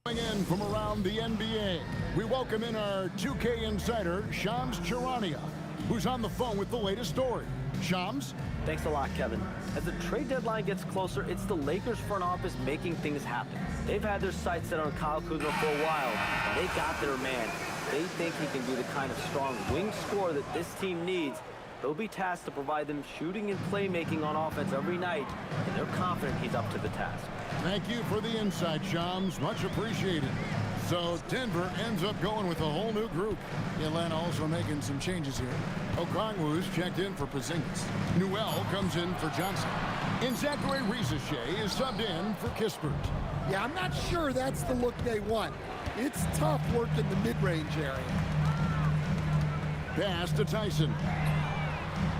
In from around the NBA, we welcome in our 2K insider, Shams Charania, who's on the phone with the latest story. Shams? Thanks a lot, Kevin. As the trade deadline gets closer, it's the Lakers front office making things happen. They've had their sights set on Kyle Kuzma for a while, and they got their man. They think he can be the kind of strong wing scorer that this team needs. They'll be tasked to provide them shooting and playmaking on offense every night, and they're confident he's up to the task. Thank you for the insight, Shams. Much appreciated. So Denver ends up going with a whole new group. Atlanta also making some changes here. Okongwu's checked in for Porzingis. Newell comes in for Johnson. And Zachary Rizachet is subbed in for Kispert. Yeah, I'm not sure that's the look they want. It's tough work in the mid-range area. Pass to Tyson.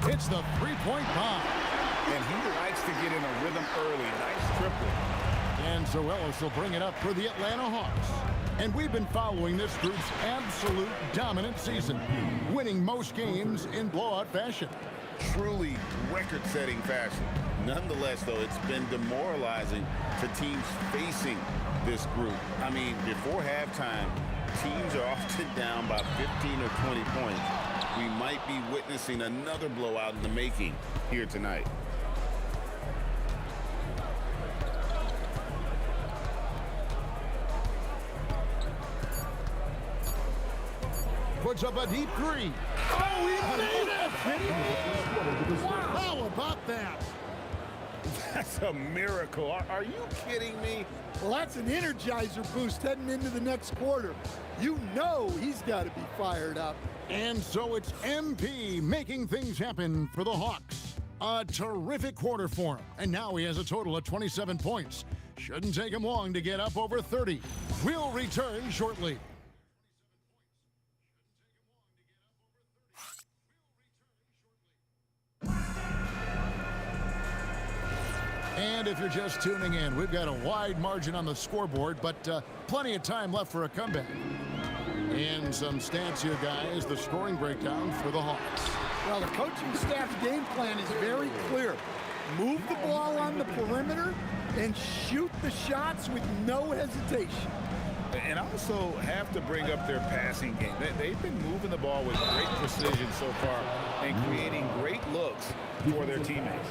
It's the three-point bomb. And he likes to get in a rhythm early. Nice triple. And Zoelos will bring it up for the Atlanta Hawks. And we've been following this group's absolute dominant season, winning most games in blowout fashion. Truly record-setting fashion. Nonetheless, though, it's been demoralizing to teams facing this group. I mean, before halftime, teams are often down by 15 or 20 points. We might be witnessing another blowout in the making here tonight. Puts up a deep three. Oh, he made it! Wow, how about that? That's a miracle. Are you kidding me? Well, that's an energizer boost heading into the next quarter. You know he's got to be fired up. And so it's MP making things happen for the Hawks. A terrific quarter for him. And now he has a total of 27 points. Shouldn't take him long to get up over 30. We'll return shortly. And if you're just tuning in, we've got a wide margin on the scoreboard, but plenty of time left for a comeback. And some stats here, guys, the scoring breakdown for the Hawks. Well, the coaching staff's game plan is very clear. Move the ball on the perimeter and shoot the shots with no hesitation. And also have to bring up their passing game. They've been moving the ball with great precision so far and creating great looks for their teammates.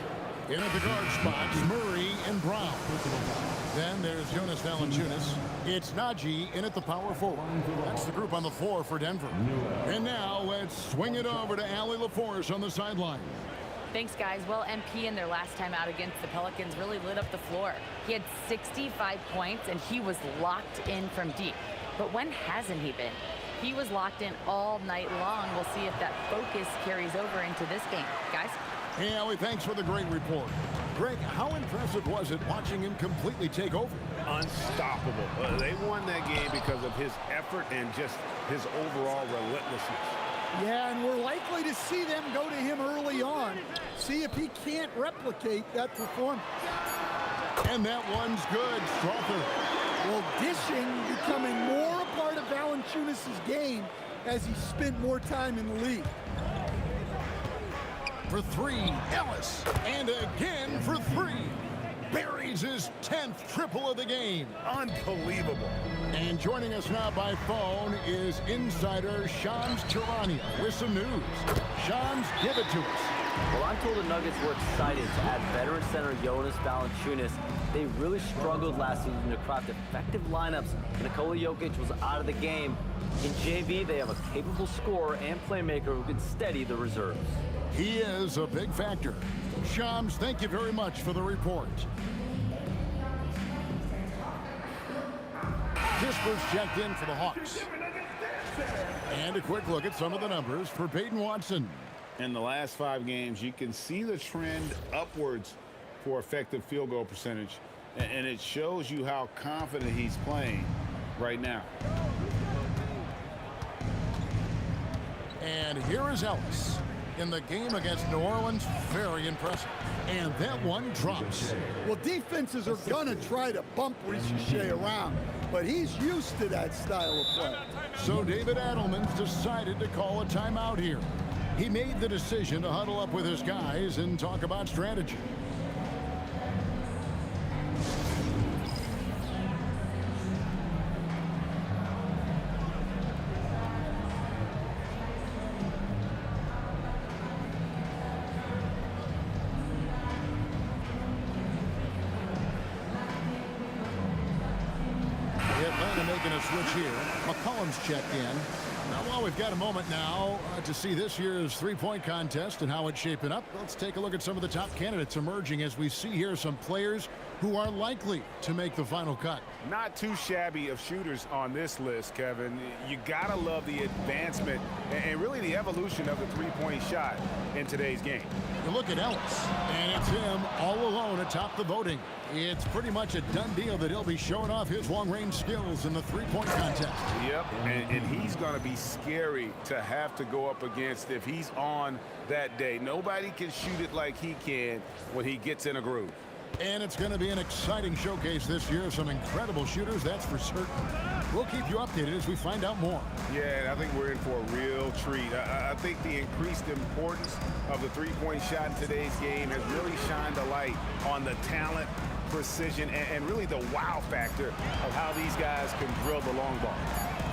In at the guard spots, Murray and Brown. Then there's Jonas Valanciunas. It's Najee in at the power forward. That's the group on the floor for Denver. And now let's swing it over to Allie LaForce on the sideline. Thanks, guys. Well, MP in their last time out against the Pelicans really lit up the floor. He had 65 points, and he was locked in from deep. But when hasn't he been? He was locked in all night long. We'll see if that focus carries over into this game. Guys? Hey, Allie, thanks for the great report. Greg, how impressive was it watching him completely take over? Unstoppable. They won that game because of his effort and just his overall relentlessness. Yeah, and we're likely to see them go to him early on. See if he can't replicate that performance. And that one's good. Strother. Well, dishing becoming more a part of Valanciunas' game as he spent more time in the league. For three, Ellis. And again for three. Buries his 10th triple of the game. Unbelievable. And joining us now by phone is insider Shams Charania with some news. Shams, give it to us. Well, I'm told the Nuggets were excited to add veteran center Jonas Valanciunas. They really struggled last season to craft effective lineups. Nikola Jokic was out of the game. In JV, they have a capable scorer and playmaker who can steady the reserves. He is a big factor. Shams, thank you very much for the report. Kisper's checked in for the Hawks. And a quick look at some of the numbers for Peyton Watson. In the last 5 games, you can see the trend upwards for effective field goal percentage. And it shows you how confident he's playing right now. And here is Ellis. In the game against New Orleans, very impressive. And that one drops. Well, defenses are going to try to bump Richer around, but he's used to that style of play. So David Adelman's decided to call a timeout here. He made the decision to huddle up with his guys and talk about strategy. Making a switch here. McCollum's checked in. Now, while we've got a moment now to see this year's three-point contest and how it's shaping up, let's take a look at some of the top candidates emerging as we see here some players who are likely to make the final cut. Not too shabby of shooters on this list, Kevin. You gotta love the advancement and really the evolution of the three-point shot in today's game. You look at Ellis, and it's him all alone atop the voting. It's pretty much a done deal that he'll be showing off his long-range skills in the three-point contest. Yep, and he's going to be scary to have to go up against if he's on that day. Nobody can shoot it like he can when he gets in a groove. And it's going to be an exciting showcase this year of some incredible shooters, that's for certain. We'll keep you updated as we find out more. Yeah, I think we're in for a real treat. I think the increased importance of the three-point shot in today's game has really shined a light on the talent, precision, and really the wow factor of how these guys can drill the long ball.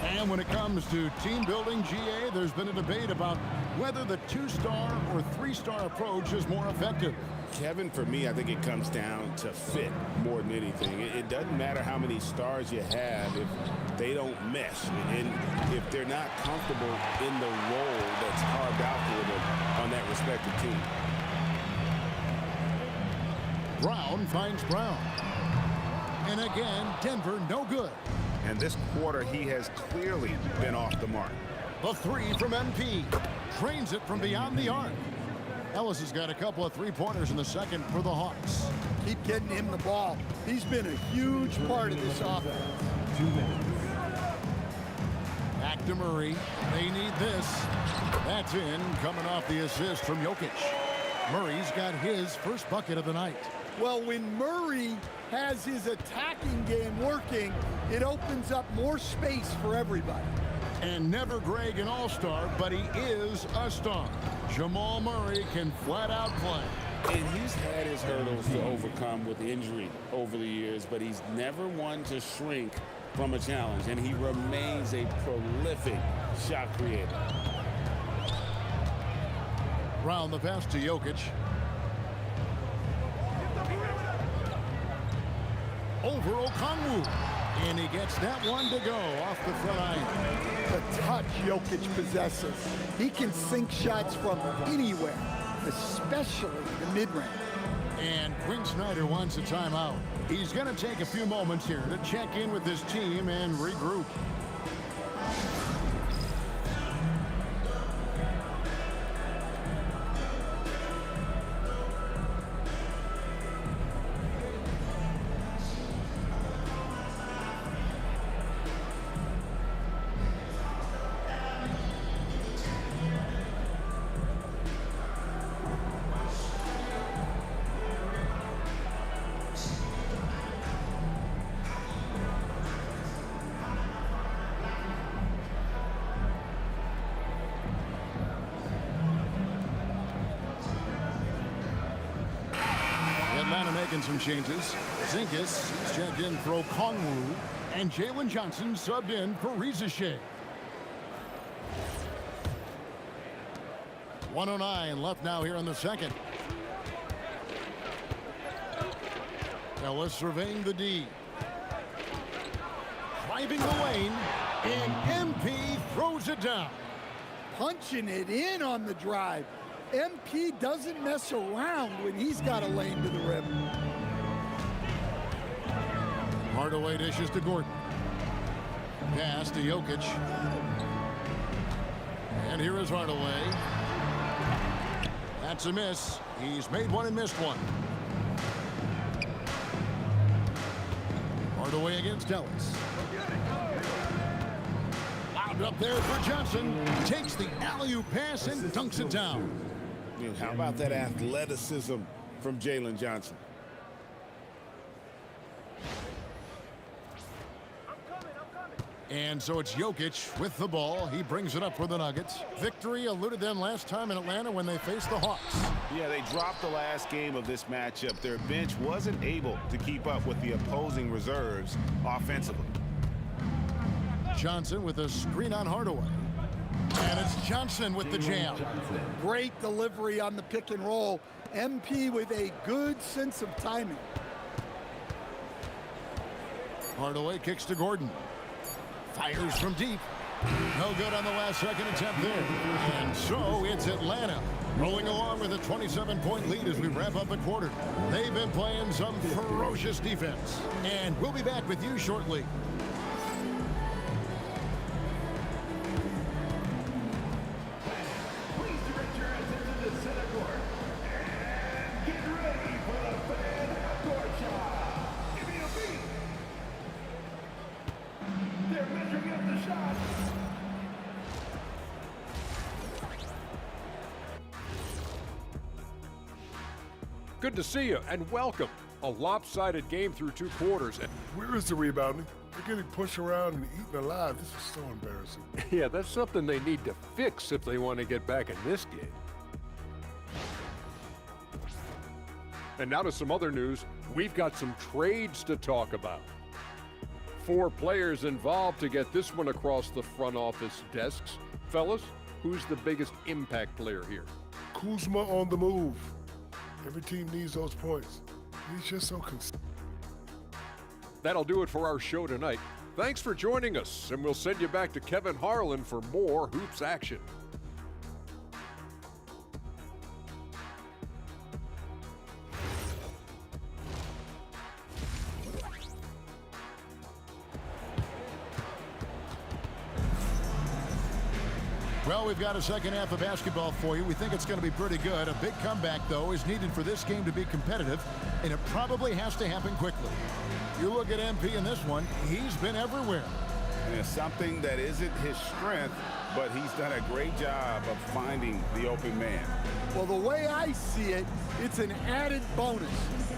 And when it comes to team building, GA, there's been a debate about whether the 2-star or 3-star approach is more effective. Kevin, for me, I think it comes down to fit more than anything. It doesn't matter how many stars you have if they don't mesh and if they're not comfortable in the role that's carved out for them on that respective team. Brown finds Brown. And again, Denver no good. And this quarter, he has clearly been off the mark. The three from MP. Trains it from beyond the arc. Ellis has got a couple of three-pointers in the second for the Hawks. Keep getting him the ball. He's been a huge part of this offense. 2 minutes. Back to Murray. They need this. That's in, coming off the assist from Jokic. Murray's got his first bucket of the night. Well, when Murray has his attacking game working, it opens up more space for everybody. And never Greg an all-star, but he is a star. Jamal Murray can flat out play. And he's had his hurdles to overcome with injury over the years, but he's never one to shrink from a challenge, and he remains a prolific shot creator. Round the pass to Jokic. Over Okongwu. And he gets that one to go off the front iron. The touch Jokic possesses. He can sink shots from anywhere, especially the mid-range. And Quinn Snyder wants a timeout. He's going to take a few moments here to check in with his team and regroup. Making some changes. Zinkas checked in for Okongwu, and Jalen Johnson subbed in for Rizachet. 1:09 left now here in the second. Ellis surveying the D. Driving the lane, and MP throws it down. Punching it in on the drive. MP doesn't mess around when he's got a lane to the rim. Hardaway dishes to Gordon. Pass to Jokic. And here is Hardaway. That's a miss. He's made one and missed one. Hardaway against Ellis. Lobbed up there for Johnson. Takes the alley-oop pass and dunks it down. How about that athleticism from Jalen Johnson? And so it's Jokic with the ball. He brings it up for the Nuggets. Victory eluded them last time in Atlanta when they faced the Hawks. Yeah, they dropped the last game of this matchup. Their bench wasn't able to keep up with the opposing reserves offensively. Johnson with a screen on Hardaway. And it's Johnson with the jam. Great delivery on the pick and roll. MP with a good sense of timing. Hardaway kicks to Gordon. Fires from deep. No good on the last second attempt there. And so it's Atlanta rolling along with a 27-point lead as we wrap up the quarter. They've been playing some ferocious defense. And we'll be back with you shortly. Good to see you, and welcome. A lopsided game through 2 quarters. Where is the rebounding? They're getting pushed around and eaten alive. This is so embarrassing. Yeah, that's something they need to fix if they want to get back in this game. And now to some other news. We've got some trades to talk about. 4 players involved to get this one across the front office desks. Fellas, who's the biggest impact player here? Kuzma on the move. Every team needs those points. He's just so consistent. That'll do it for our show tonight. Thanks for joining us, and we'll send you back to Kevin Harlan for more hoops action. Well, we've got a second half of basketball for you. We think it's going to be pretty good. A big comeback, though, is needed for this game to be competitive, and it probably has to happen quickly. You look at MP in this one, he's been everywhere. And it's something that isn't his strength, but he's done a great job of finding the open man. Well, the way I see it, it's an added bonus.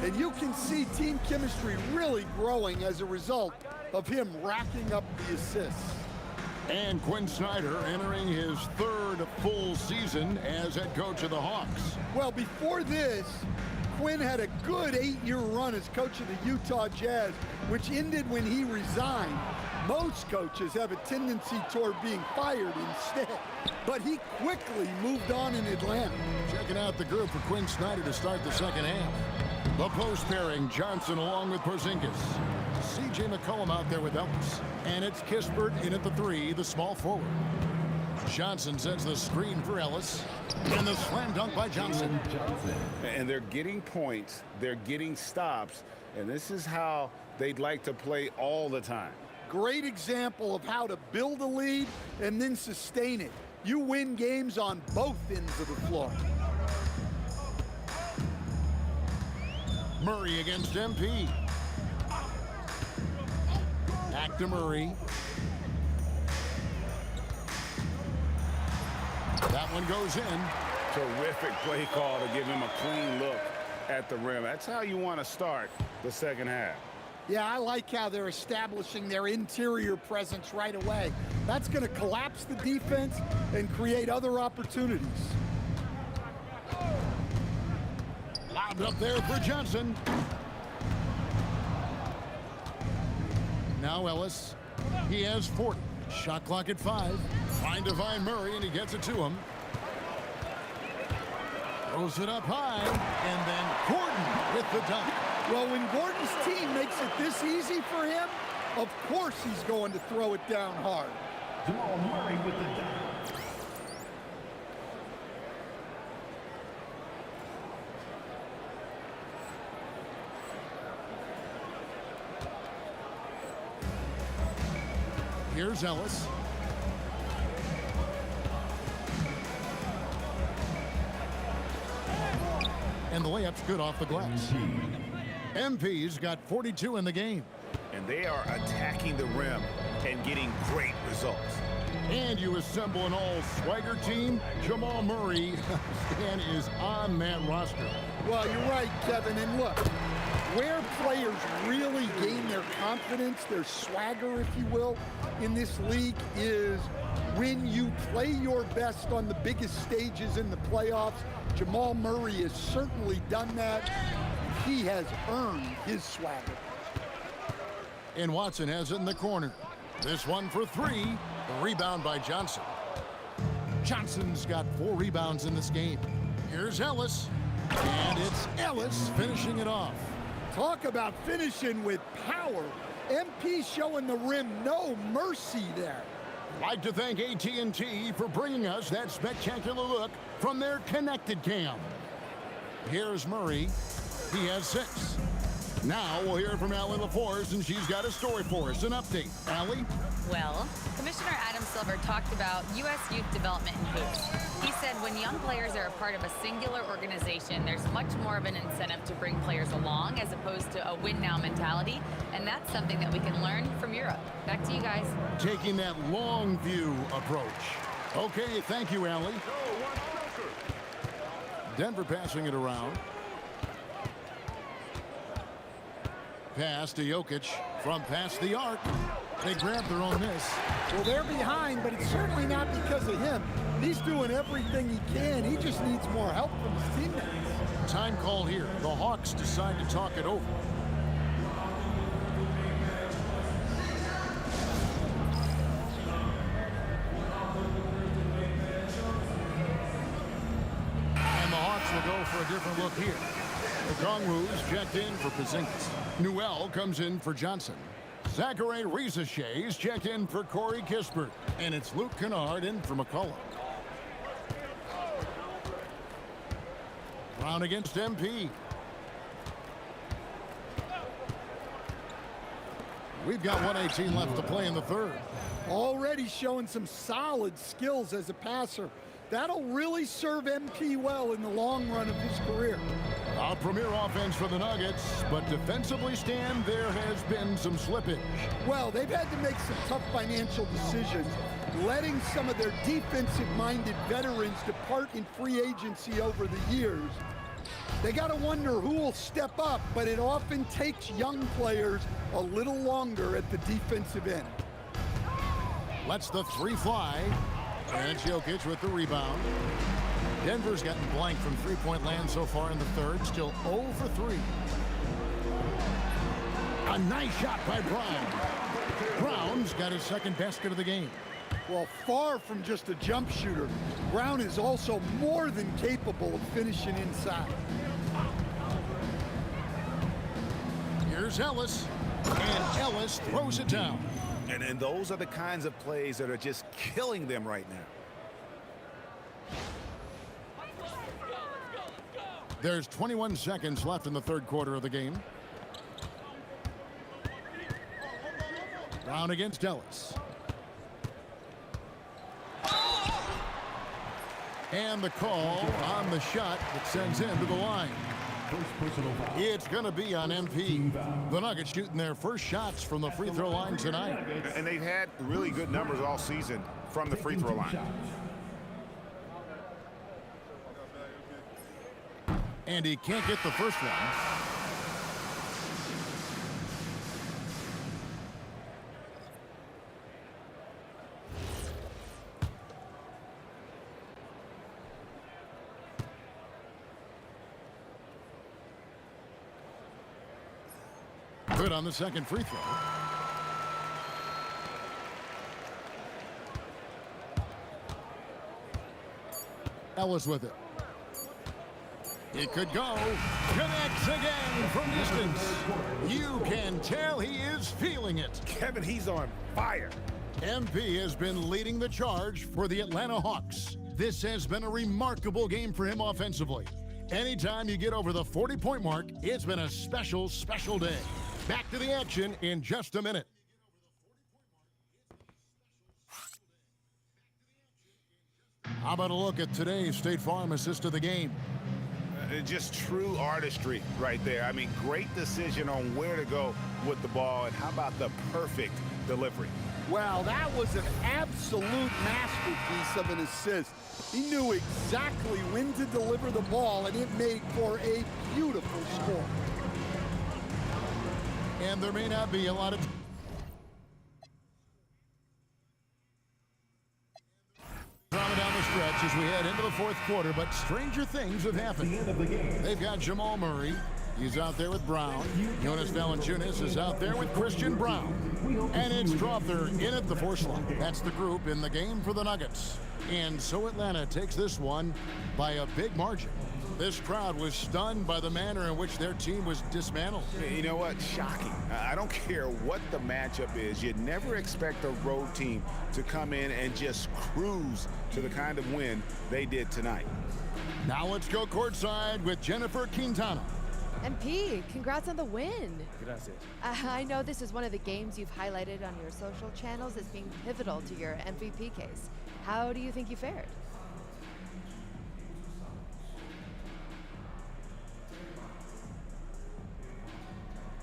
And you can see team chemistry really growing as a result of him racking up the assists. And Quinn Snyder entering his 3rd full season as head coach of the Hawks. Well, before this, Quinn had a good 8-year run as coach of the Utah Jazz, which ended when he resigned. Most coaches have a tendency toward being fired instead, but he quickly moved on in Atlanta. Checking out the group for Quinn Snyder to start the second half. The post pairing, Johnson along with Porzingis. C.J. McCollum out there with Ellis. And it's Kispert in at the 3, the small forward. Johnson sends the screen for Ellis. And the slam dunk by Johnson. And they're getting points, they're getting stops, and this is how they'd like to play all the time. Great example of how to build a lead and then sustain it. You win games on both ends of the floor. Murray against MP. Back to Murray. That one goes in. Terrific play call to give him a clean look at the rim. That's how you want to start the second half. Yeah, I like how they're establishing their interior presence right away. That's going to collapse the defense and create other opportunities. Lobbed up there for Johnson. Now Ellis. He has 40. Shot clock at 5. Find Divine Murray, and he gets it to him. Throws it up high, and then Gordon with the dunk. Well, when Gordon's team makes it this easy for him, of course he's going to throw it down hard. Jamal Murray with the dunk. Here's Ellis. And the layup's good off the glass. MP's got 42 in the game. And they are attacking the rim and getting great results. And you assemble an all-swagger team, Jamal Murray and is on that roster. Well, you're right, Kevin. And look, where players really gain their confidence, their swagger, if you will, in this league is when you play your best on the biggest stages in the playoffs. Jamal Murray has certainly done that. He has earned his swagger. And Watson has it in the corner. This one for three. The rebound by Johnson. Johnson's got 4 rebounds in this game. Here's Ellis. And it's Ellis finishing it off. Talk about finishing with power. MP showing the rim no mercy there. I'd like to thank AT&T for bringing us that spectacular look from their connected cam. Here's Murray. He has 6. Now we'll hear from Allie LaForce, and she's got a story for us. An update. Allie? Well, Commissioner Adam Silver talked about U.S. youth development in hoops. He said when young players are a part of a singular organization, there's much more of an incentive to bring players along as opposed to a win-now mentality, and that's something that we can learn from Europe. Back to you guys. Taking that long view approach. Okay, thank you, Allie. Denver passing it around. Pass to Jokic from past the arc. They grab their own miss. Well, they're behind, but it's certainly not because of him. He's doing everything he can. He just needs more help from his teammates. Time call here. The Hawks decide to talk it over. And the Hawks will go for a different look here. Okongwu's checked in for Porzingis. Newell comes in for Johnson. Zachary Rizachet's checked in for Corey Kispert. And it's Luke Kennard in for McCollum. Brown against MP. We've got 1:18 left to play in the third. Already showing some solid skills as a passer. That'll really serve MP well in the long run of his career. A premier offense for the Nuggets, but defensively, Stan, there has been some slippage. Well, they've had to make some tough financial decisions, letting some of their defensive-minded veterans depart in free agency over the years. They got to wonder who will step up, but it often takes young players a little longer at the defensive end. Lets the 3 fly. And Jokic with the rebound. Denver's gotten blank from three-point land so far in the third. Still 0 for 3. A nice shot by Brown. Brown's got his second basket of the game. Well, far from just a jump shooter, Brown is also more than capable of finishing inside. Here's Ellis. And Ellis throws it down. And those are the kinds of plays that are just killing them right now. There's 21 seconds left in the third quarter of the game. Brown against Ellis. And the call on the shot that sends him to the line. It's going to be on MP. The Nuggets shooting their first shots from the free throw line tonight. And they've had really good numbers all season from the free throw line. And he can't get the first one. Good on the second free throw. Ellis with it. It could go. Connects again from distance. You can tell he is feeling it. Kevin, he's on fire. MP has been leading the charge for the Atlanta Hawks. This has been a remarkable game for him offensively. Anytime you get over the 40-point mark, it's been a special, special day. Back to the action in just a minute. How about a look at today's State Farm assist of the game? Just true artistry right there. I mean, great decision on where to go with the ball, and how about the perfect delivery? Wow, that was an absolute masterpiece of an assist. He knew exactly when to deliver the ball, and it made for a beautiful score. And there may not be a lot of drama down the stretch as we head into the fourth quarter, but stranger things have happened. They've got Jamal Murray. He's out there with Brown. Jonas Valanciunas is out there with Christian Brown. And it's Dropper in at the 4 slot. That's the group in the game for the Nuggets. And so Atlanta takes this one by a big margin. This crowd was stunned by the manner in which their team was dismantled. You know what? Shocking. I don't care what the matchup is. You'd never expect a road team to come in and just cruise to the kind of win they did tonight. Now let's go courtside with Jennifer Quintana. MP, congrats on the win. Gracias. I know this is one of the games you've highlighted on your social channels as being pivotal to your MVP case. How do you think you fared?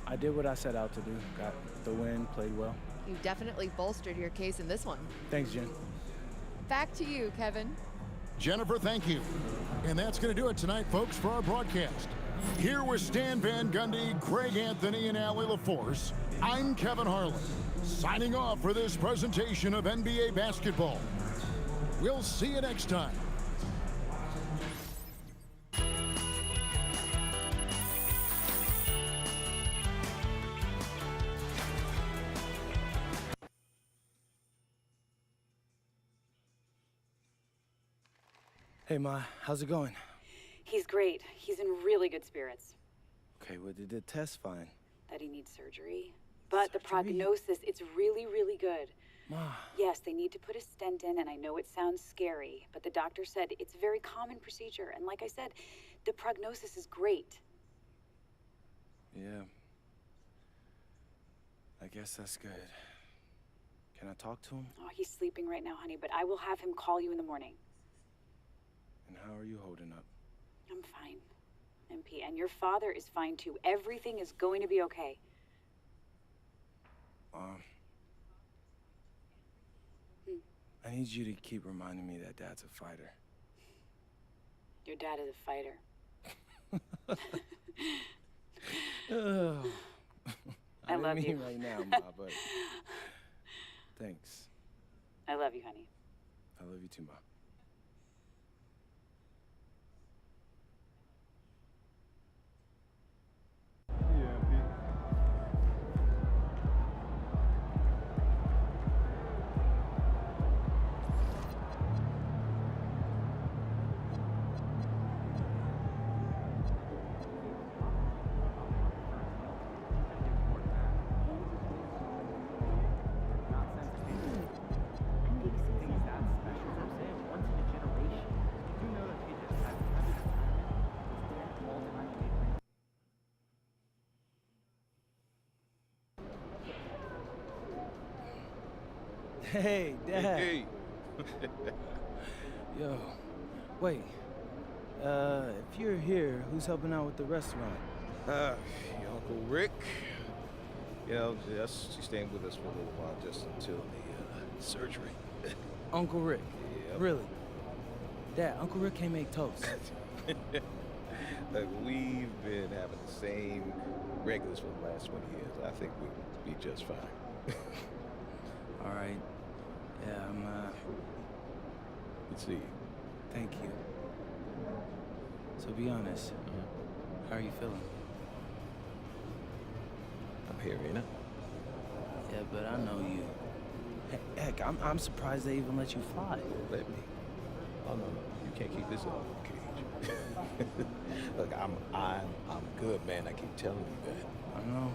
I did what I set out to do. Got the win, played well. You definitely bolstered your case in this one. Thanks, Jen. Back to you, Kevin. Jennifer, thank you. And that's going to do it tonight, folks, for our broadcast. Here with Stan Van Gundy, Craig Anthony, and Allie LaForce, I'm Kevin Harlan, signing off for this presentation of NBA basketball. We'll see you next time. Hey, Ma, how's it going? He's great. He's in really good spirits. Okay, what did the test find? That he needs surgery. But the prognosis, it's really, really good. Ma. Yes, they need to put a stent in, and I know it sounds scary, but the doctor said it's a very common procedure. And like I said, the prognosis is great. Yeah. I guess that's good. Can I talk to him? Oh, he's sleeping right now, honey, but I will have him call you in the morning. And how are you holding up? I'm fine, MP, and your father is fine too. Everything is going to be okay. I need you to keep reminding me that Dad's a fighter. Your dad is a fighter. I love you. Right now, Ma, but thanks. I love you, honey. I love you too, Ma. Hey, Dad. Hey. Yo, wait. If you're here, who's helping out with the restaurant? Your Uncle Rick. You know, she's staying with us for a little while, just until the surgery. Uncle Rick? Yep. Really? Dad, Uncle Rick can't make toast. Look, we've been having the same regulars for the last 20 years. I think we'll be just fine. All right. Yeah, Good to see you. Thank you. So be honest. How are you feeling? I'm here, ain't I? Yeah, but I know you. Heck, I'm surprised they even let you fly. Let me. Oh, no. You can't keep this off the cage. Look, I'm good, man. I keep telling you that. I know.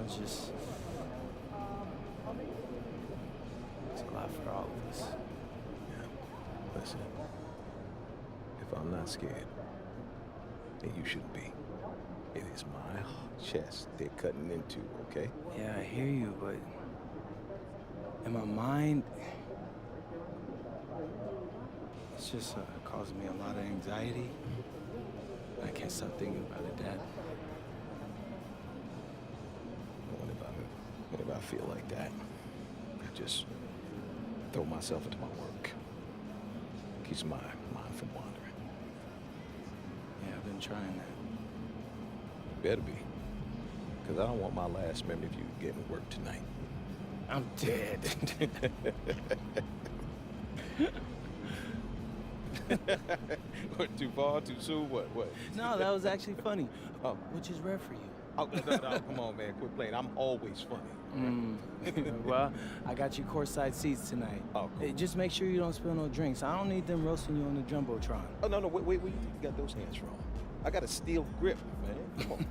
It's just... It's a lot for all of us. Yeah. Listen, if I'm not scared, then you shouldn't be. It is my chest they're cutting into, okay? Yeah, I hear you, but in my mind, it's just causing me a lot of anxiety. I can't stop thinking about it, Dad. Whenever I feel like that, I just throw myself into my work. Keeps my mind from wandering. Yeah, I've been trying that. You better be. Because I don't want my last memory of you getting work tonight. I'm dead. What, too far, too soon? What? No, that was actually funny. Which is rare for you. Oh, no, come on, man. Quit playing. I'm always funny. Well, I got you courtside seats tonight. Oh, cool. Hey, just make sure you don't spill no drinks. I don't need them roasting you on the Jumbotron. Oh, no, wait, where you think you got those hands from? I got a steel grip, man. Come on.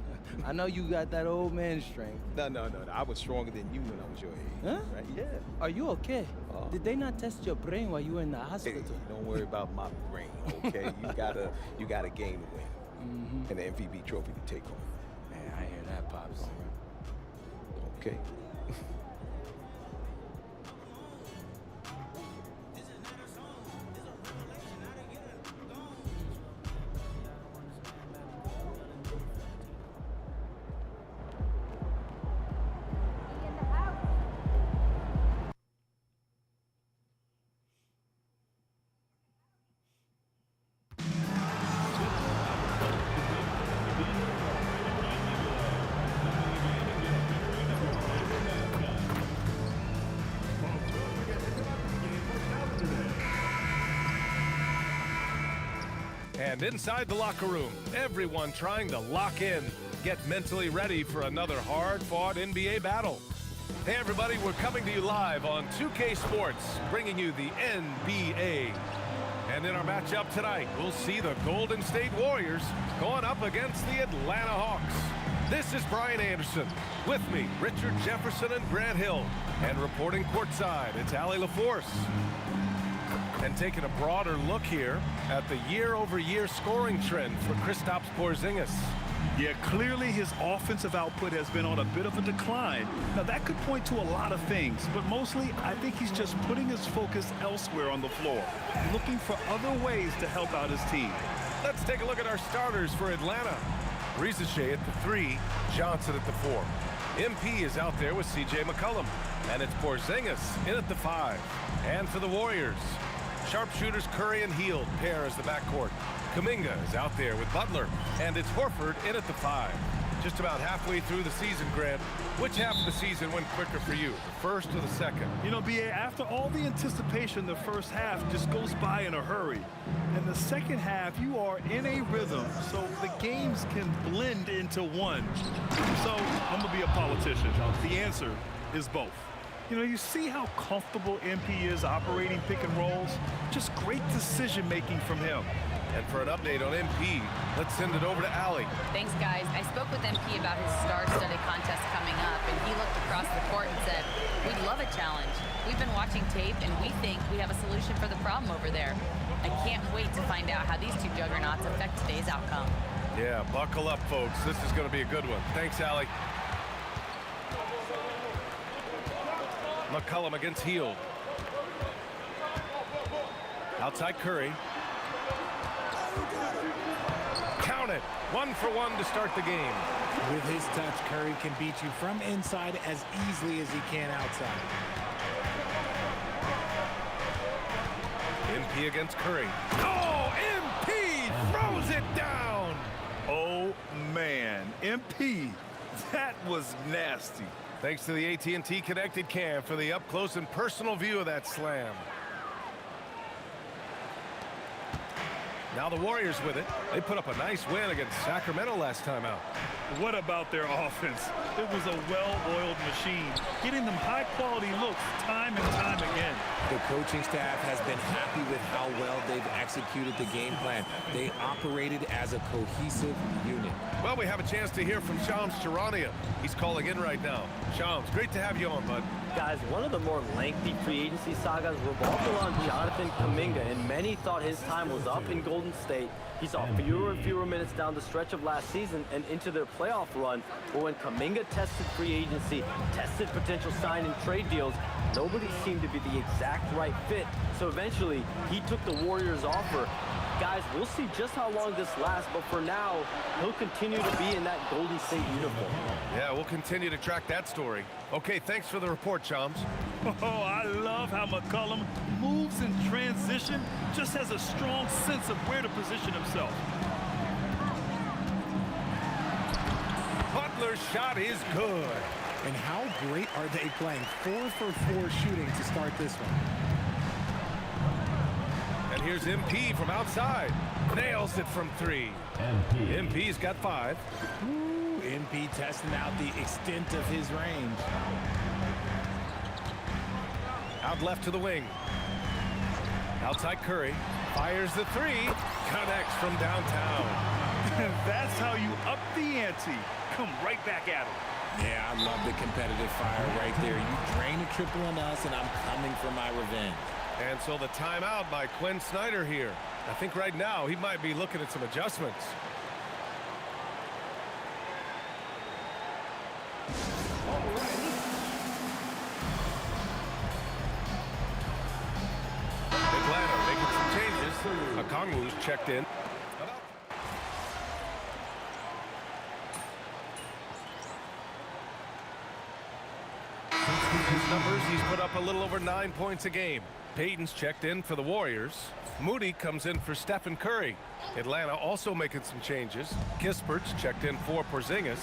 I know you got that old man strength. No. I was stronger than you when I was your age. Huh? Right? Yeah. Are you okay? Did they not test your brain while you were in the hospital? Hey, don't worry about my brain, okay? you got a game to win. And an MVP trophy to take home. Man, I hear that, Pops. Okay. And inside the locker room, everyone trying to lock in, get mentally ready for another hard-fought NBA battle. Hey everybody, we're coming to you live on 2K Sports, bringing you the NBA. And in our matchup tonight, we'll see the Golden State Warriors going up against the Atlanta Hawks. This is Brian Anderson. With me, Richard Jefferson and Grant Hill. And reporting courtside, it's Allie LaForce. And taking a broader look here at the year-over-year scoring trend for Kristaps Porzingis. Yeah, clearly his offensive output has been on a bit of a decline. Now, that could point to a lot of things, but mostly I think he's just putting his focus elsewhere on the floor, looking for other ways to help out his team. Let's take a look at our starters for Atlanta. Rizachet at the 3, Johnson at the 4. MP is out there with C.J. McCollum, and it's Porzingis in at the 5. And for the Warriors, sharpshooters Curry and Hield pair as the backcourt. Kuminga is out there with Butler, and it's Horford in at the 5. Just about halfway through the season, Grant. Which half of the season went quicker for you, the first or the second? You know, B.A., after all the anticipation, the first half just goes by in a hurry. And the second half, you are in a rhythm, so the games can blend into one. So I'm going to be a politician. The answer is both. You know, you see how comfortable MP is operating pick and rolls? Just great decision-making from him. And for an update on MP, let's send it over to Allie. Thanks, guys. I spoke with MP about his star-studded contest coming up, and he looked across the court and said, "We'd love a challenge. We've been watching tape, and we think we have a solution for the problem over there." I can't wait to find out how these two juggernauts affect today's outcome. Yeah, buckle up, folks. This is going to be a good one. Thanks, Allie. McCollum against Hield. Outside Curry. Count it. 1 for 1 to start the game. With his touch, Curry can beat you from inside as easily as he can outside. MP against Curry. Oh, MP throws it down. Oh, man. MP, that was nasty. Thanks to the AT&T Connected Cam for the up-close and personal view of that slam. Now the Warriors with it. They put up a nice win against Sacramento last time out. What about their offense? It was a well-oiled machine, getting them high-quality looks time and time again. The coaching staff has been happy with how well they've executed the game plan. They operated as a cohesive unit. Well, we have a chance to hear from Shams Charania. He's calling in right now. Shams, great to have you on, bud. Guys, one of the more lengthy free agency sagas revolved around Jonathan Kuminga, and many thought his time was up in Golden State. He saw fewer and fewer minutes down the stretch of last season and into their playoff run. But when Kuminga tested free agency, tested potential sign and trade deals, nobody seemed to be the exact right fit. So eventually, he took the Warriors' offer. Guys, we'll see just how long this lasts, but for now, he'll continue to be in that Golden State uniform. Yeah, we'll continue to track that story. Okay, thanks for the report, Shams. Oh, I love how McCollum moves in transition, just has a strong sense of where to position himself. Butler's shot is good. And how great are they playing? 4 for 4 shooting to start this one. And here's MP from outside. Nails it from 3. MP's got 5. Ooh, MP testing out the extent of his range. Out left to the wing. Outside Curry. Fires the 3. Connects from downtown. That's how you up the ante. Come right back at him. Yeah, I love the competitive fire right there. You drain a triple on us, and I'm coming for my revenge. And so the timeout by Quinn Snyder here. I think right now he might be looking at some adjustments. Atlanta making some changes. Okongwu's checked in. His numbers, he's put up a little over 9 points a game. Payton's checked in for the Warriors. Moody comes in for Stephen Curry. Atlanta also making some changes. Kispert's checked in for Porzingis.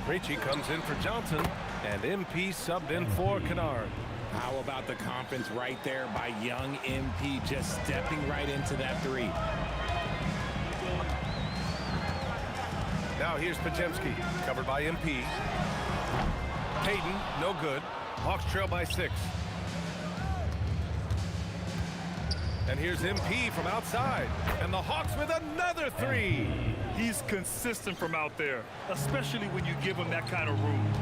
Ricci comes in for Johnson. And MP subbed in for Kennard. How about the confidence right there by young MP, just stepping right into that 3. Now here's Podziemski, covered by MP. Payton, no good. Hawks trail by 6. And here's MP from outside. And the Hawks with another 3. He's consistent from out there, especially when you give him that kind of room.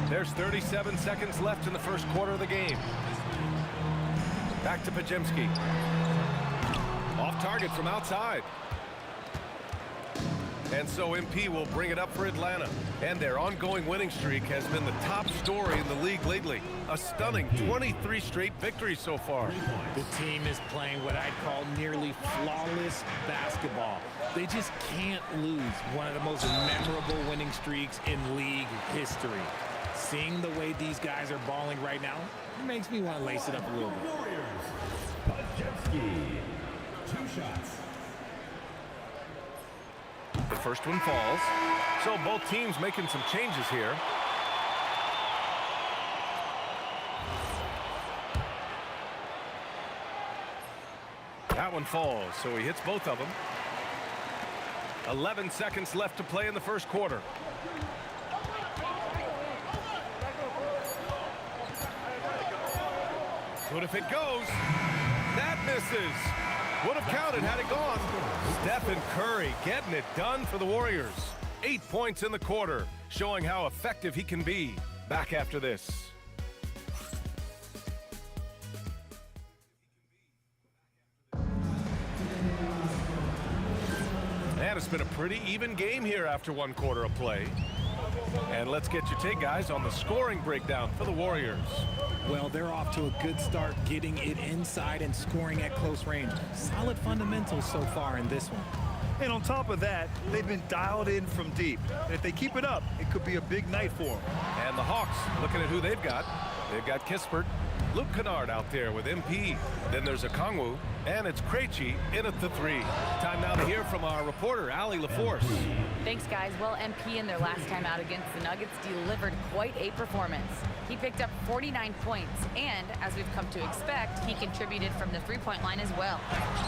There's 37 seconds left in the first quarter of the game. Back to Podziemski. Off target from outside. And so MP will bring it up for Atlanta. And their ongoing winning streak has been the top story in the league lately. A stunning 23 straight victories so far. The team is playing what I'd call nearly flawless basketball. They just can't lose. One of the most memorable winning streaks in league history. Seeing the way these guys are balling right now, it makes me want to lace it up a little bit. Podziemski, 2 shots. The first one falls. So both teams making some changes here. That one falls, so he hits both of them. 11 seconds left to play in the first quarter. Good if it goes. That misses. Would have counted had it gone. Stephen Curry getting it done for the Warriors. 8 points in the quarter, showing how effective he can be. Back after this. And it's been a pretty even game here after 1 quarter of play. And let's get your take, guys, on the scoring breakdown for the Warriors. Well, they're off to a good start, getting it inside and scoring at close range. Solid fundamentals so far in this one. And on top of that, they've been dialed in from deep. And if they keep it up, it could be a big night for them. And And the Hawks, looking at who they've got. They've got Kispert, Luke Kennard out there with MP. Then there's Okongwu, and it's Krejci in at the 3. Time now to hear from our reporter, Allie LaForce. Thanks, guys. Well, MP in their last time out against the Nuggets delivered quite a performance. He picked up 49 points, and as we've come to expect, he contributed from the three-point line as well.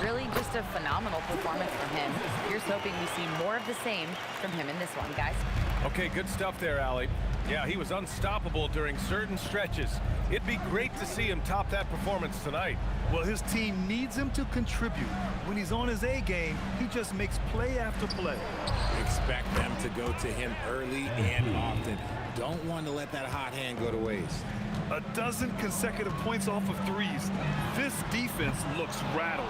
Really just a phenomenal performance from him. Here's hoping we see more of the same from him in this one, guys. Okay, good stuff there, Allie. Yeah, he was unstoppable during certain stretches. It'd be great to see him top that performance tonight. Well, his team needs him to contribute. When he's on his A game, he just makes play after play. Expect them to go to him early and often. Don't want to let that hot hand go to waste. 12 consecutive points off of threes. This defense looks rattled.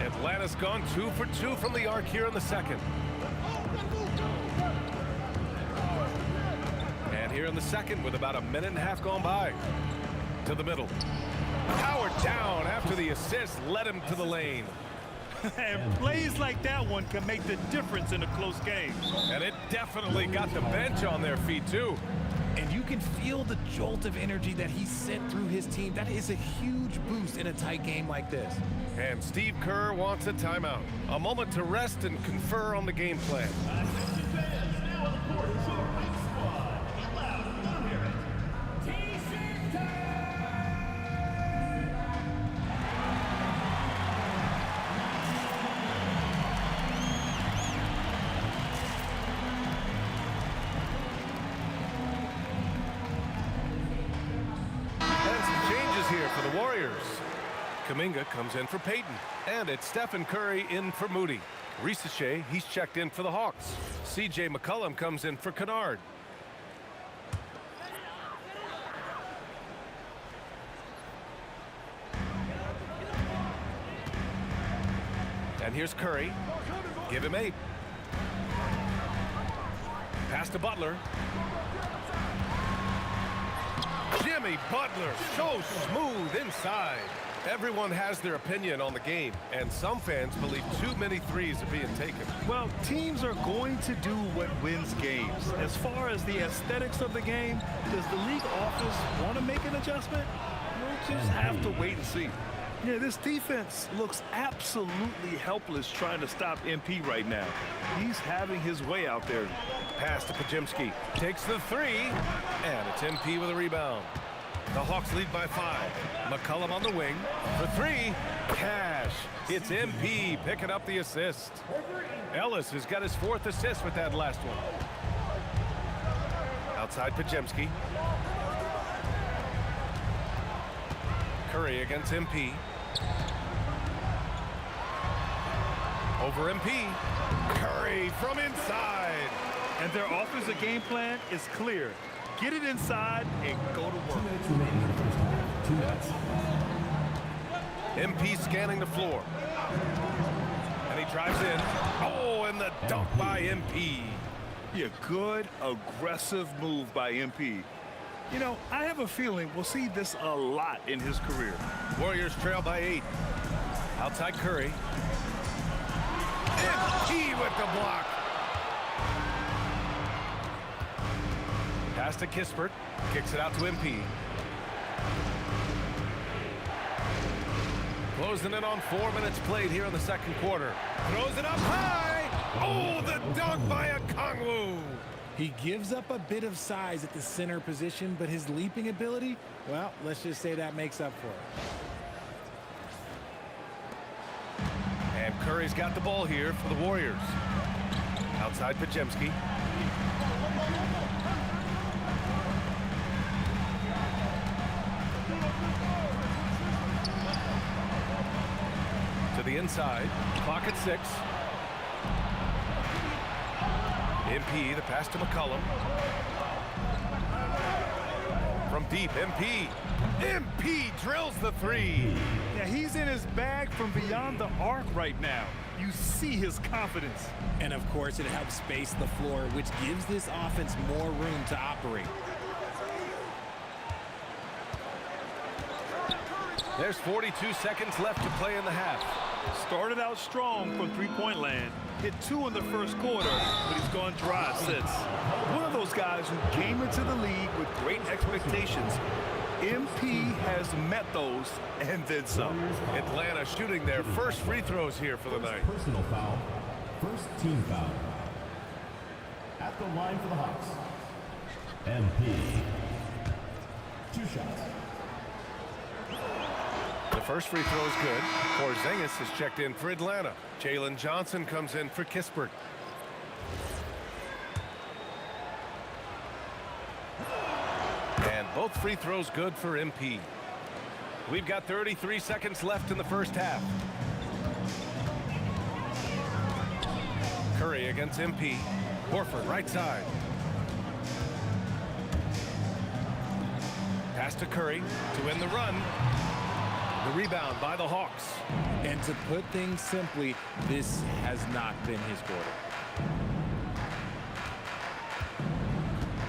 Atlanta's gone 2 for 2 from the arc here in the second. And here in the second with about a minute and a half gone by. To the middle. Powered down after the assist led him to the lane. And plays like that one can make the difference in a close game. And it definitely got the bench on their feet, too. And you can feel the jolt of energy that he sent through his team. That is a huge boost in a tight game like this. And Steve Kerr wants a timeout. A moment to rest and confer on the game plan. Here for the Warriors. Kuminga comes in for Payton, and it's Stephen Curry in for Moody. Risache, he's checked in for the Hawks. C.J. McCollum comes in for Kennard. And here's Curry. Give him 8. Pass to Butler. Jimmy Butler, so smooth inside. Everyone has their opinion on the game, and some fans believe too many threes are being taken. Well, teams are going to do what wins games. As far as the aesthetics of the game, does the league office want to make an adjustment? We'll just have to wait and see. Yeah, this defense looks absolutely helpless trying to stop MP right now. He's having his way out there. Pass to Podziemski. Takes the 3, and it's MP with a rebound. The Hawks lead by 5. McCollum on the wing. For 3, Cash. It's MP picking up the assist. Ellis has got his 4th assist with that last one. Outside Podziemski. Curry against MP. Over MP. Curry from inside. And their offensive game plan is clear. Get it inside and go to work. 2 minutes. MP scanning the floor. And he drives in. Oh, and the dunk by MP. Yeah, good, aggressive move by MP. You know, I have a feeling we'll see this a lot in his career. Warriors trail by 8. Outside Curry. MP with the block. Pass to Kispert. Kicks it out to MP. Closing in on 4 minutes played here in the second quarter. Throws it up high. Oh, the dunk by Okongwu. He gives up a bit of size at the center position, but his leaping ability, well, let's just say that makes up for it. And Curry's got the ball here for the Warriors. Outside Podziemski. To the inside. Clock at 6. MP, the pass to McCollum. From deep, MP. MP drills the 3. Yeah, he's in his bag from beyond the arc right now. You see his confidence. And of course, it helps space the floor, which gives this offense more room to operate. There's 42 seconds left to play in the half. Started out strong from three-point land. Hit 2 in the first quarter, but he's gone dry since. One of those those guys who came into the league with great expectations. MP has met those and then some. Atlanta shooting their first free throws here for the night. Personal foul. First team foul. At the line for the Hawks. MP. 2 shots. The first free throw is good. Porzingis is checked in for Atlanta. Jalen Johnson comes in for Kispert. And both free throws good for MP. We've got 33 seconds left in the first half. Curry against MP. Horford right side. Pass to Curry to win the run. The rebound by the Hawks. And to put things simply, this has not been his quarter.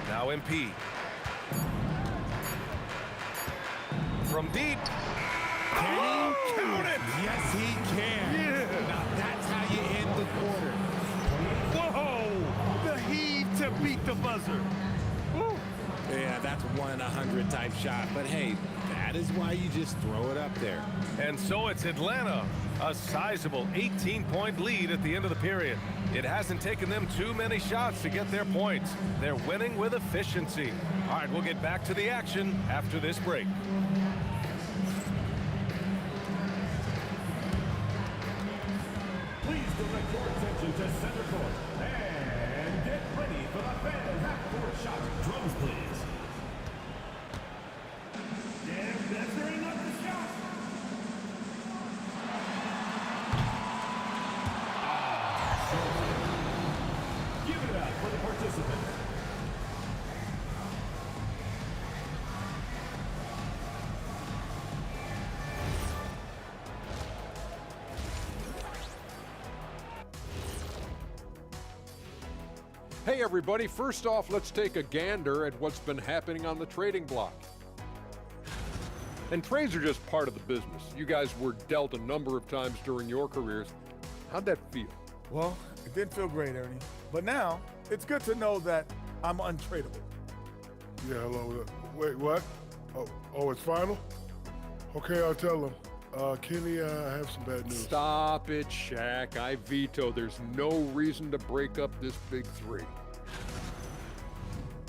Now MP. From deep. Can he count it? Yes, he can. Yeah. Now that's how you end the quarter. Whoa! The heave to beat the buzzer. Woo. Yeah, that's 1 in 100 type shot. But hey, that is why you just throw it up there. And so it's Atlanta, a sizable 18-point lead at the end of the period. It hasn't taken them too many shots to get their points. They're winning with efficiency. All right, we'll get back to the action after this break. Please direct your attention to center court. And get ready for the fan half-court shot. Drums, please. And measuring up the shot. Give it up for the participants. Hey everybody, first off, let's take a gander at what's been happening on the trading block. And trades are just part of the business. You guys were dealt a number of times during your careers. How'd that feel? Well, it didn't feel great, Ernie. But now, it's good to know that I'm untradeable. Yeah, hello. Wait, what? Oh, it's final? Okay, I'll tell them. Kenny, I have some bad news. Stop it, Shaq. I veto. There's no reason to break up this big three.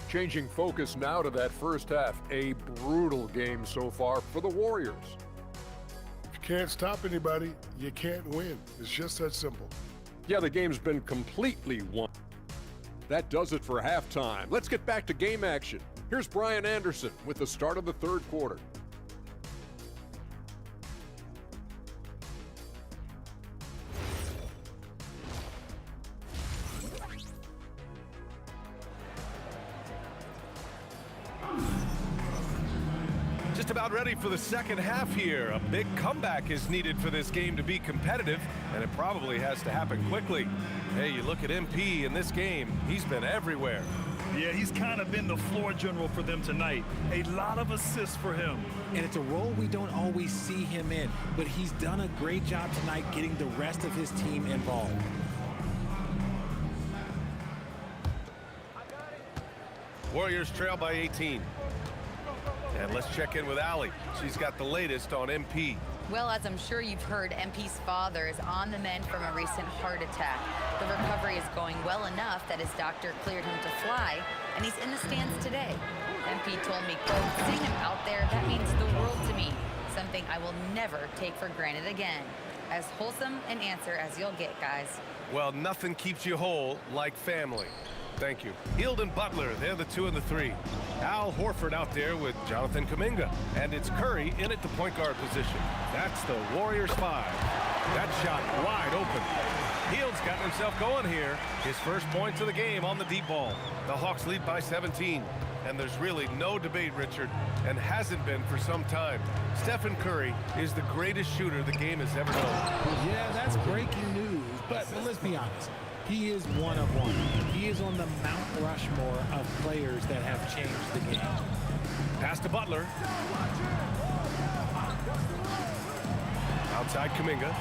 Changing focus now to that first half. A brutal game so far for the Warriors. If you can't stop anybody, you can't win. It's just that simple. Yeah, the game's been completely won. That does it for halftime. Let's get back to game action. Here's Brian Anderson with the start of the third quarter. Just about ready for the second half here. A big comeback is needed for this game to be competitive, and it probably has to happen quickly. Hey, you look at MP in this game, he's been everywhere. Yeah, he's kind of been the floor general for them tonight. A lot of assists for him. And it's a role we don't always see him in, but he's done a great job tonight getting the rest of his team involved. Warriors trail by 18. And let's check in with Allie. She's got the latest on MP. Well, as I'm sure you've heard, MP's father is on the mend from a recent heart attack. The recovery is going well enough that his doctor cleared him to fly, and he's in the stands today. MP told me, quote, "Seeing him out there, that means the world to me. Something I will never take for granted again." As wholesome an answer as you'll get, guys. Well, nothing keeps you whole like family. Thank you. Hield and Butler, they're the 2 and the 3. Al Horford out there with Jonathan Kuminga. And it's Curry in at the point guard position. That's the Warriors 5. That shot wide open. Hield's gotten himself going here. His first points of the game on the deep ball. The Hawks lead by 17. And there's really no debate, Richard, and hasn't been for some time. Stephen Curry is the greatest shooter the game has ever known. Yeah, that's breaking news, but let's be honest. He is one of one. He is on the Mount Rushmore of players that have changed the game. Pass to Butler. Outside Kuminga.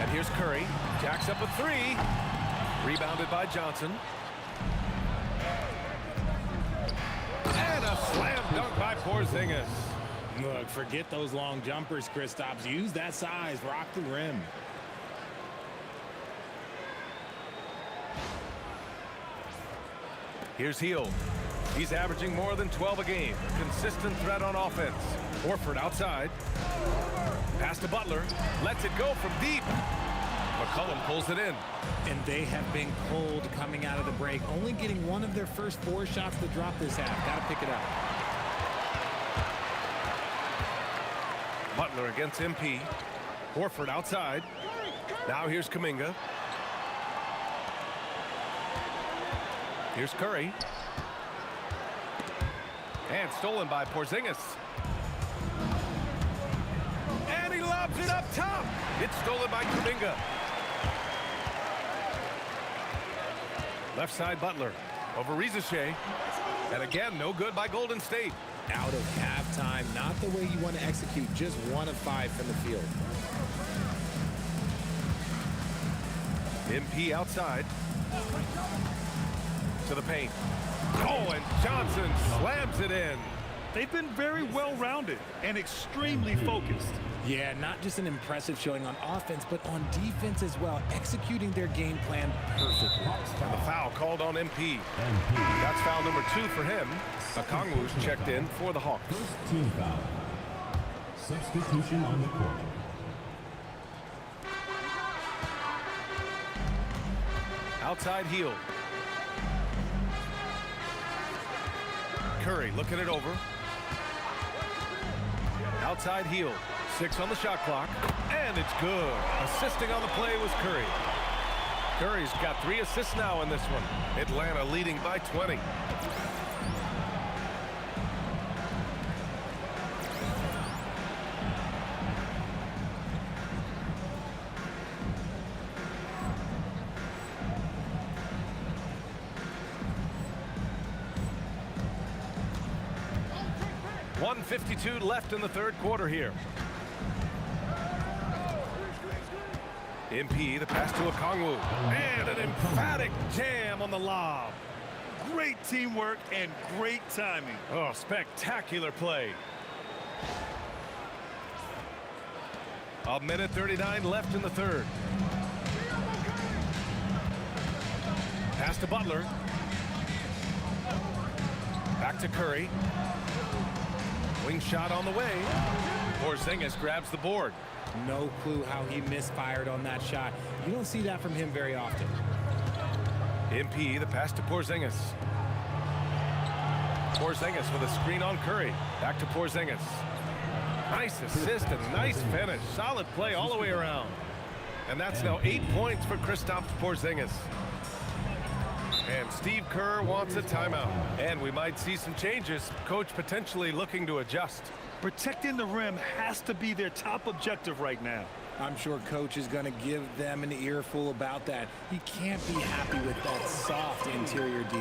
And here's Curry. Jacks up a 3. Rebounded by Johnson. And a slam dunk by Porzingis. Look, forget those long jumpers, Kristaps. Use that size. Rock the rim. Here's Hield. He's averaging more than 12 a game. Consistent threat on offense. Horford outside. Pass to Butler. Lets it go from deep. McCollum pulls it in. And they have been cold coming out of the break. Only getting one of their first 4 shots to drop this half. Got to pick it up. Butler against MP. Horford outside. Now here's Kuminga. Here's Curry. And stolen by Porzingis. And he lobs it up top. It's stolen by Kuminga. Left side Butler over Rizachet. And again, no good by Golden State. Out of halftime, not the way you want to execute. Just 1 of 5 from the field. MP outside. To the paint. Oh, and Johnson slams it in. They've been very well-rounded and extremely focused. Yeah, not just an impressive showing on offense, but on defense as well, executing their game plan perfectly. And the foul called on MP. That's foul number 2 for him. Okongwu's checked in for the Hawks. First team foul. Substitution on the court. Outside Hield. Curry looking it over. Outside Hield. 6 on the shot clock. And it's good. Assisting on the play was Curry. Curry's got 3 assists now in this one. Atlanta leading by 20. .152 left in the third quarter here. MP, the pass to Okongwu. And an emphatic jam on the lob. Great teamwork and great timing. Oh, spectacular play. 1:39 left in the third. Pass to Butler. Back to Curry. Wing shot on the way. Porzingis grabs the board. No clue how he misfired on that shot. You don't see that from him very often. MP, the pass to Porzingis. Porzingis with a screen on Curry. Back to Porzingis. Nice assist and nice finish. Solid play all the way around. And that's now 8 points for Kristaps Porzingis. And Steve Kerr wants a timeout. And we might see some changes. Coach potentially looking to adjust. Protecting the rim has to be their top objective right now. I'm sure Coach is going to give them an earful about that. He can't be happy with that soft interior D.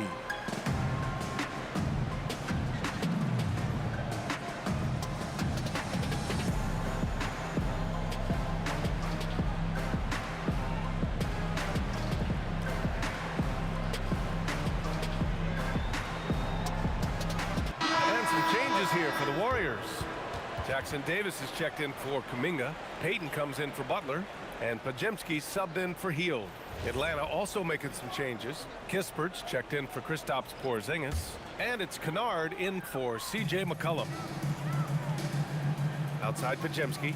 Here for the Warriors. Jackson Davis is checked in for Kuminga. Payton comes in for Butler. And Podziemski subbed in for Hield. Atlanta also making some changes. Kispert's checked in for Kristaps Porzingis. And it's Kennard in for C.J. McCollum. Outside Podziemski.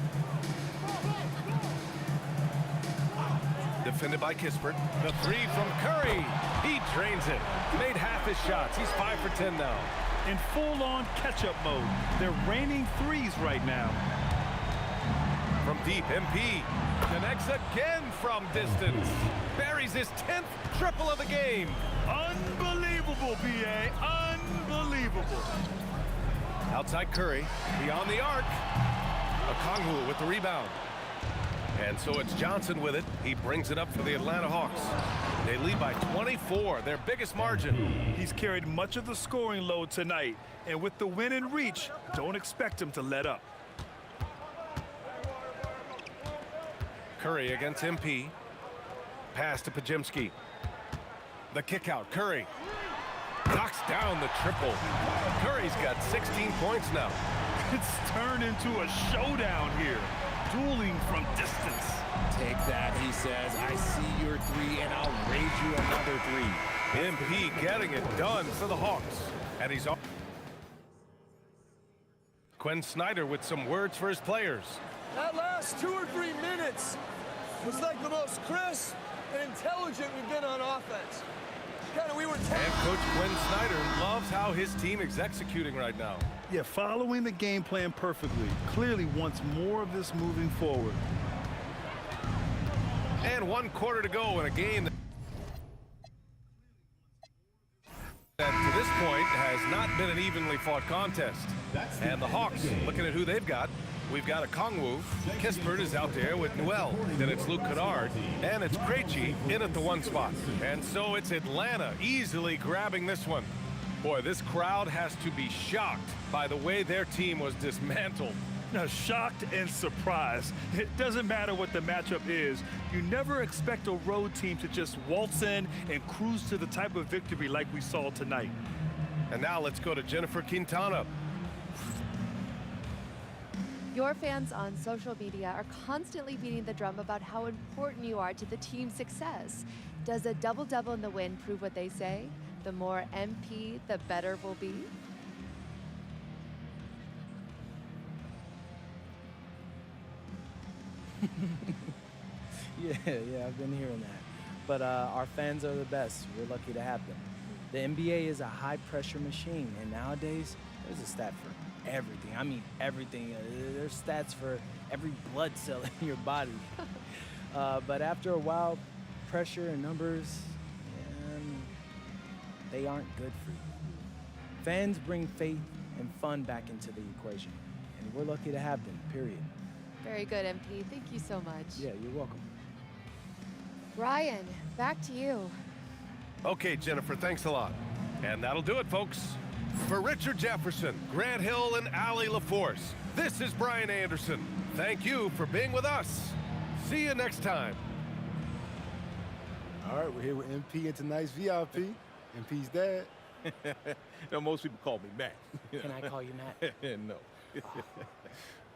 Defended by Kispert. The 3 from Curry. He drains it. Made half his shots. He's 5 for 10 now. In full-on catch-up mode. They're raining threes right now. From deep, MP connects again from distance. Buries his 10th triple of the game. Unbelievable, PA. Unbelievable. Outside Curry, beyond the arc. Okongwu with the rebound. And so it's Johnson with it. He brings it up for the Atlanta Hawks. They lead by 24, their biggest margin. He's carried much of the scoring load tonight. And with the win in reach, don't expect him to let up. Curry against MP. Pass to Podziemski. The kick out, Curry. Knocks down the triple. Curry's got 16 points now. It's turned into a showdown here. Dueling from distance. Take that, he says. I see your three, and I'll raise you another three. MP getting it done for the Hawks. And he's on. Quinn Snyder with some words for his players. That last 2 or 3 minutes was like the most crisp and intelligent we've been on offense. We were and Coach Quinn Snyder loves how his team is executing right now. Yeah, following the game plan perfectly. Clearly wants more of this moving forward. And 1 quarter to go in a game that to this point has not been an evenly fought contest. And the Hawks, looking at who they've got, we've got a Kongwu. Kispert is out there with Newell. Then it's Luke Kennard. And it's Krejci in at the 1 spot. And so it's Atlanta easily grabbing this one. Boy, this crowd has to be shocked by the way their team was dismantled. Now, shocked and surprised. It doesn't matter what the matchup is. You never expect a road team to just waltz in and cruise to the type of victory like we saw tonight. And now let's go to Jennifer Quintana. Your fans on social media are constantly beating the drum about how important you are to the team's success. Does a double-double in the win prove what they say? The more MP, the better we'll be? Yeah, I've been hearing that. But our fans are the best. We're lucky to have them. The NBA is a high-pressure machine, and nowadays, there's a stat for everything. I mean, everything. There's stats for every blood cell in your body. But after a while, pressure and numbers, they aren't good for you. Fans bring faith and fun back into the equation, and we're lucky to have them, period. Very good, MP. Thank you so much. Yeah, you're welcome. Ryan, back to you. Okay, Jennifer, thanks a lot. And that'll do it, folks. For Richard Jefferson, Grant Hill, and Allie LaForce, this is Brian Anderson. Thank you for being with us. See you next time. All right, we're here with MP and tonight's VIP. MP's dad. Now, most people call me Matt. Can I call you Matt? No.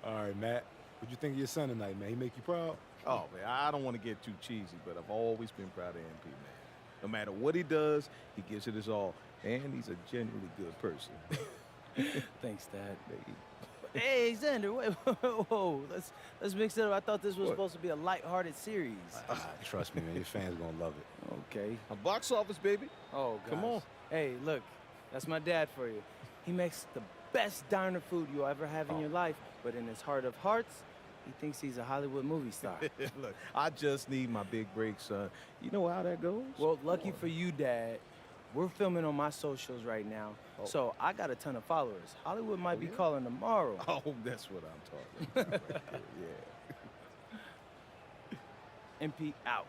All right, Matt. What'd you think of your son tonight, man? He make you proud? Oh, man, I don't want to get too cheesy, but I've always been proud of MP, man. No matter what he does, he gives it his all. And he's a genuinely good person. Thanks, Dad. Hey, Xander, wait, whoa. Let's mix it up. I thought this was supposed to be a lighthearted series. Trust me, man. Your fans gonna love it. Okay. A box office, baby. Oh, gosh. Come on. Hey, look, that's my dad for you. He makes the best diner food you'll ever have in your life, but in his heart of hearts, he thinks he's a Hollywood movie star. Look, I just need my big break, son. You know how that goes? Well, lucky for you, Dad, we're filming on my socials right now, so I got a ton of followers. Hollywood might be calling tomorrow. Oh, that's what I'm talking about right there, yeah. MP out.